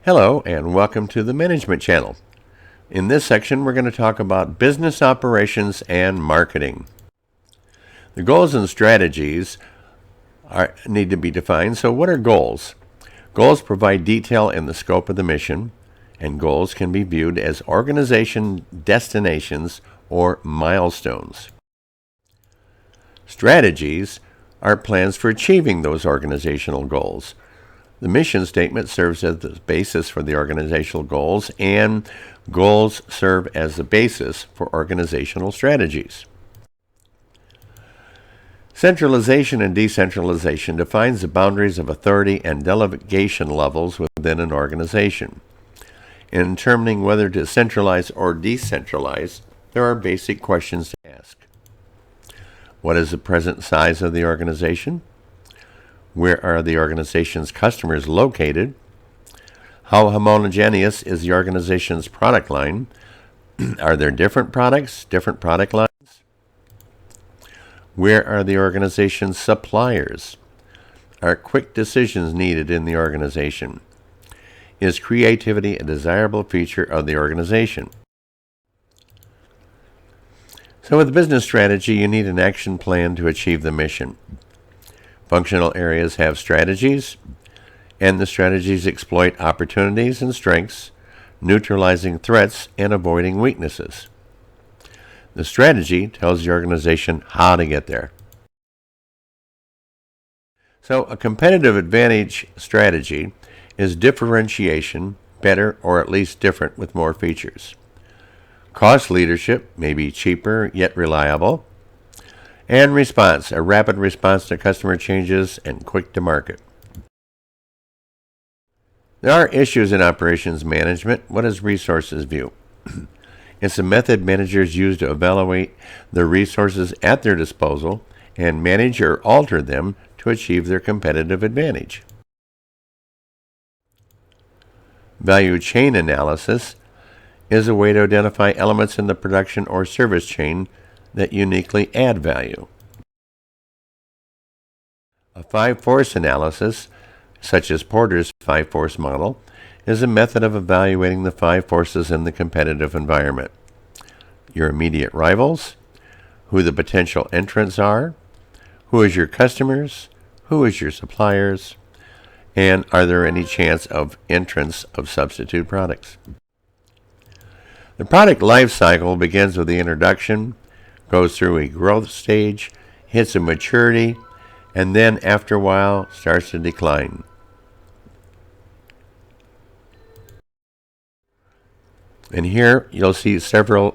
Hello and welcome to the Management Channel. In this section, we're going to talk about business operations and marketing. The goals and strategies need to be defined. So what are goals? Goals provide detail in the scope of the mission, and goals can be viewed as organization destinations or milestones. Strategies are plans for achieving those organizational goals. The mission statement serves as the basis for the organizational goals, and goals serve as the basis for organizational strategies. Centralization and decentralization defines the boundaries of authority and delegation levels within an organization. In determining whether to centralize or decentralize, there are basic questions to ask. What is the present size of the organization? Where are the organization's customers located? How homogeneous is the organization's product line? Are there different products, different product lines? Where are the organization's suppliers? Are quick decisions needed in the organization? Is creativity a desirable feature of the organization? So with business strategy, you need an action plan to achieve the mission. Functional areas have strategies, and the strategies exploit opportunities and strengths, neutralizing threats and avoiding weaknesses. The strategy tells the organization how to get there. So a competitive advantage strategy is differentiation, better or at least different with more features. Cost leadership may be cheaper yet reliable. And response, a rapid response to customer changes and quick to market. There are issues in operations management. What is resources view? It's a method managers use to evaluate the resources at their disposal and manage or alter them to achieve their competitive advantage. Value chain analysis is a way to identify elements in the production or service chain that uniquely add value. A five-force analysis, such as Porter's five-force model, is a method of evaluating the five forces in the competitive environment. Your immediate rivals, who the potential entrants are, who is your customers, who is your suppliers, and are there any chance of entrance of substitute products. The product life cycle begins with the introduction, goes through a growth stage, hits a maturity, and then after a while starts to decline. And here you'll see several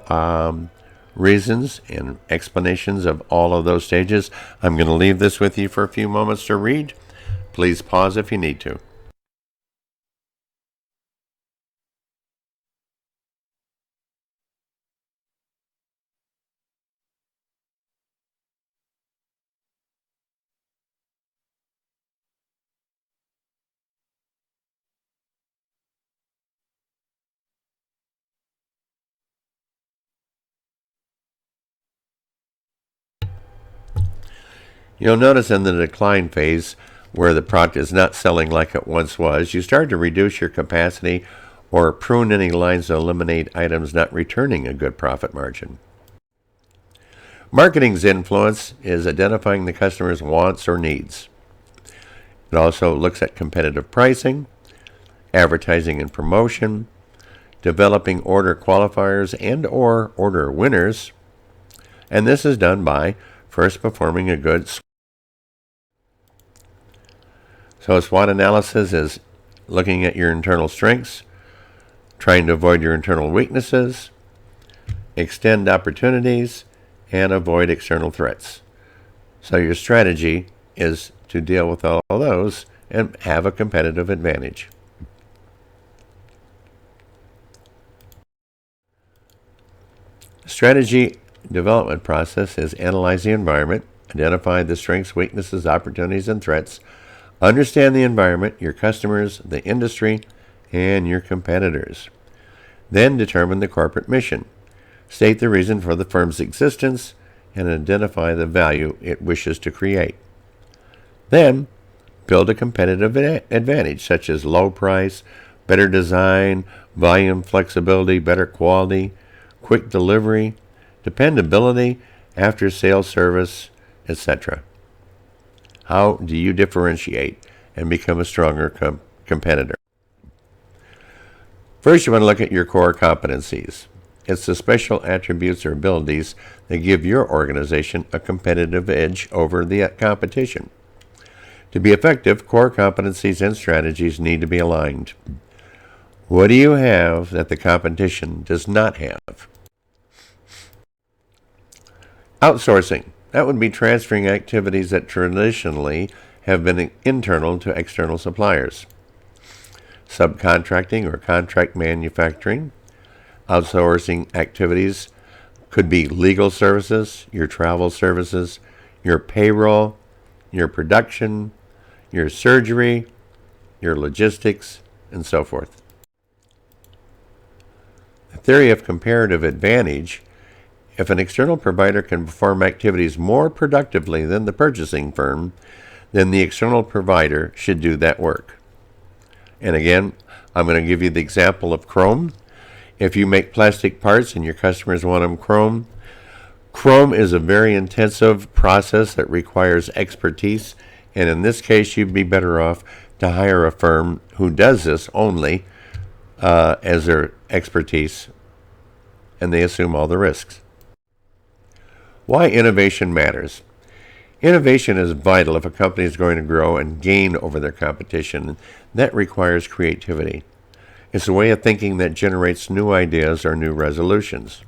reasons and explanations of all of those stages. I'm going to leave this with you for a few moments to read. Please pause if you need to. You'll notice in the decline phase, where the product is not selling like it once was, you start to reduce your capacity or prune any lines to eliminate items not returning a good profit margin. Marketing's influence is identifying the customer's wants or needs. It also looks at competitive pricing, advertising and promotion, developing order qualifiers and or order winners, and this is done by first performing a good SWOT. So a SWOT analysis is looking at your internal strengths, trying to avoid your internal weaknesses, extend opportunities, and avoid external threats. So your strategy is to deal with all of those and have a competitive advantage. Strategy development process is analyze the environment, identify the strengths, weaknesses, opportunities, and threats, understand the environment, your customers, the industry, and your competitors. Then determine the corporate mission. State the reason for the firm's existence and identify the value it wishes to create. Then, build a competitive advantage such as low price, better design, volume flexibility, better quality, quick delivery, dependability, after-sales service, etc. How do you differentiate and become a stronger competitor? First, you want to look at your core competencies. It's the special attributes or abilities that give your organization a competitive edge over the competition. To be effective, core competencies and strategies need to be aligned. What do you have that the competition does not have? Outsourcing. That would be transferring activities that traditionally have been internal to external suppliers. Subcontracting or contract manufacturing. Outsourcing activities could be legal services, your travel services, your payroll, your production, your surgery, your logistics, and so forth. The theory of comparative advantage. If an external provider can perform activities more productively than the purchasing firm, then the external provider should do that work. And again, I'm going to give you the example of chrome. If you make plastic parts and your customers want them chrome, chrome is a very intensive process that requires expertise, and in this case, you'd be better off to hire a firm who does this only as their expertise, and they assume all the risks. Why innovation matters. Innovation is vital if a company is going to grow and gain over their competition. That requires creativity. It's a way of thinking that generates new ideas or new resolutions.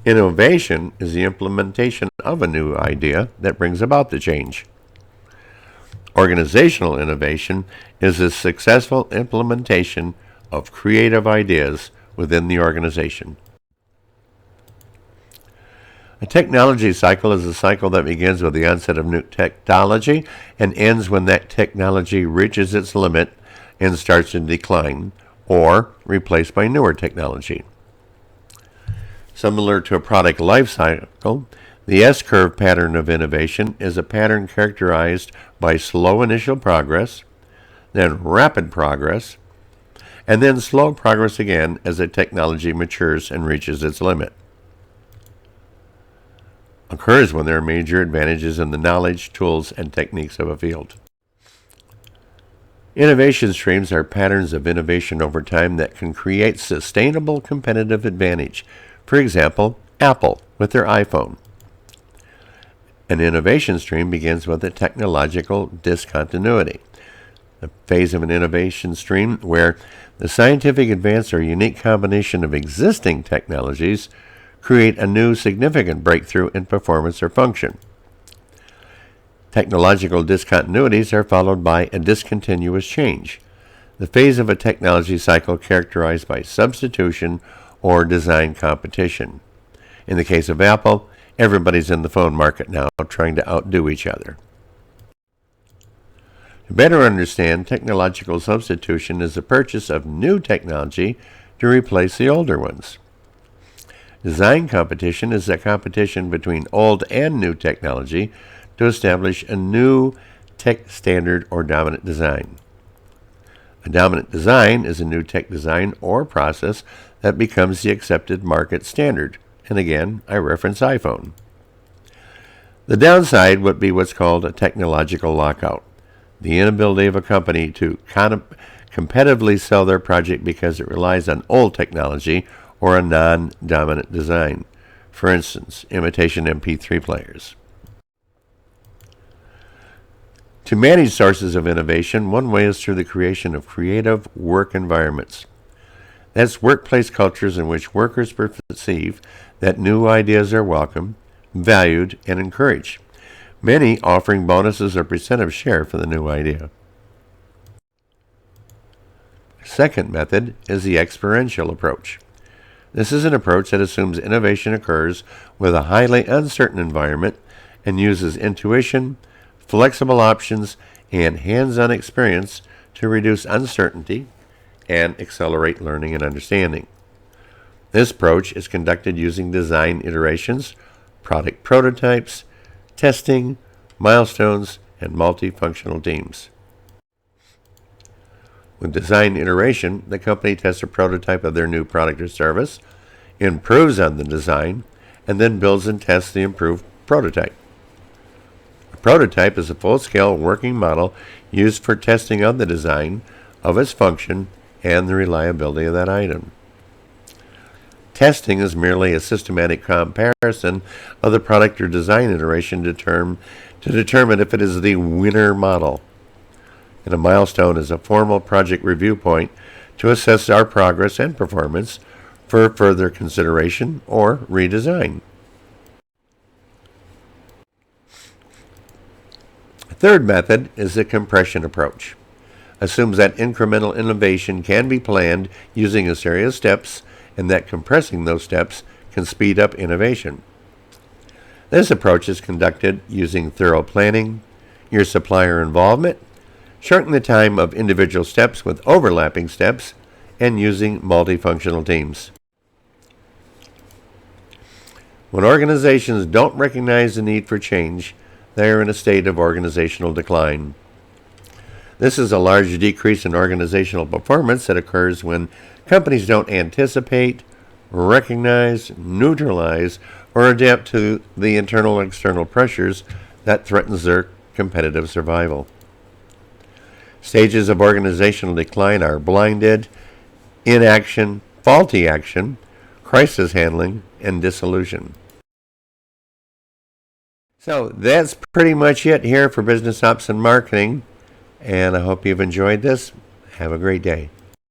Innovation is the implementation of a new idea that brings about the change. Organizational innovation is the successful implementation of creative ideas within the organization. A technology cycle is a cycle that begins with the onset of new technology and ends when that technology reaches its limit and starts to decline or replaced by newer technology. Similar to a product life cycle, the S-curve pattern of innovation is a pattern characterized by slow initial progress, then rapid progress, and then slow progress again as the technology matures and reaches its limit. Occurs when there are major advantages in the knowledge, tools, and techniques of a field. Innovation streams are patterns of innovation over time that can create sustainable competitive advantage. For example, Apple with their iPhone. An innovation stream begins with a technological discontinuity, a phase of an innovation stream where the scientific advance or unique combination of existing technologies create a new significant breakthrough in performance or function. Technological discontinuities are followed by a discontinuous change, the phase of a technology cycle characterized by substitution or design competition. In the case of Apple, everybody's in the phone market now trying to outdo each other. To better understand, technological substitution is the purchase of new technology to replace the older ones. Design competition is a competition between old and new technology to establish a new tech standard or dominant design. A dominant design is a new tech design or process that becomes the accepted market standard. And again, I reference iPhone. The downside would be what's called a technological lockout, the inability of a company to competitively sell their project because it relies on old technology or a non-dominant design. For instance, imitation MP3 players. To manage sources of innovation, one way is through the creation of creative work environments. That's workplace cultures in which workers perceive that new ideas are welcome, valued, and encouraged, many offering bonuses or percent of share for the new idea. Second method is the experiential approach. This is an approach that assumes innovation occurs with a highly uncertain environment and uses intuition, flexible options, and hands-on experience to reduce uncertainty and accelerate learning and understanding. This approach is conducted using design iterations, product prototypes, testing, milestones, and multifunctional teams. With design iteration, the company tests a prototype of their new product or service, improves on the design, and then builds and tests the improved prototype. A prototype is a full-scale working model used for testing of the design, of its function, and the reliability of that item. Testing is merely a systematic comparison of the product or design iteration to determine if it is the winner model. And a milestone is a formal project review point to assess our progress and performance for further consideration or redesign. A third method is the compression approach. Assumes that incremental innovation can be planned using a series of steps and that compressing those steps can speed up innovation. This approach is conducted using thorough planning, your supplier involvement, shortening the time of individual steps with overlapping steps, and using multifunctional teams. When organizations don't recognize the need for change, they are in a state of organizational decline. This is a large decrease in organizational performance that occurs when companies don't anticipate, recognize, neutralize, or adapt to the internal and external pressures that threatens their competitive survival. Stages of organizational decline are blinded, inaction, faulty action, crisis handling, and dissolution. So that's pretty much it here for Business Ops and Marketing, and I hope you've enjoyed this. Have a great day.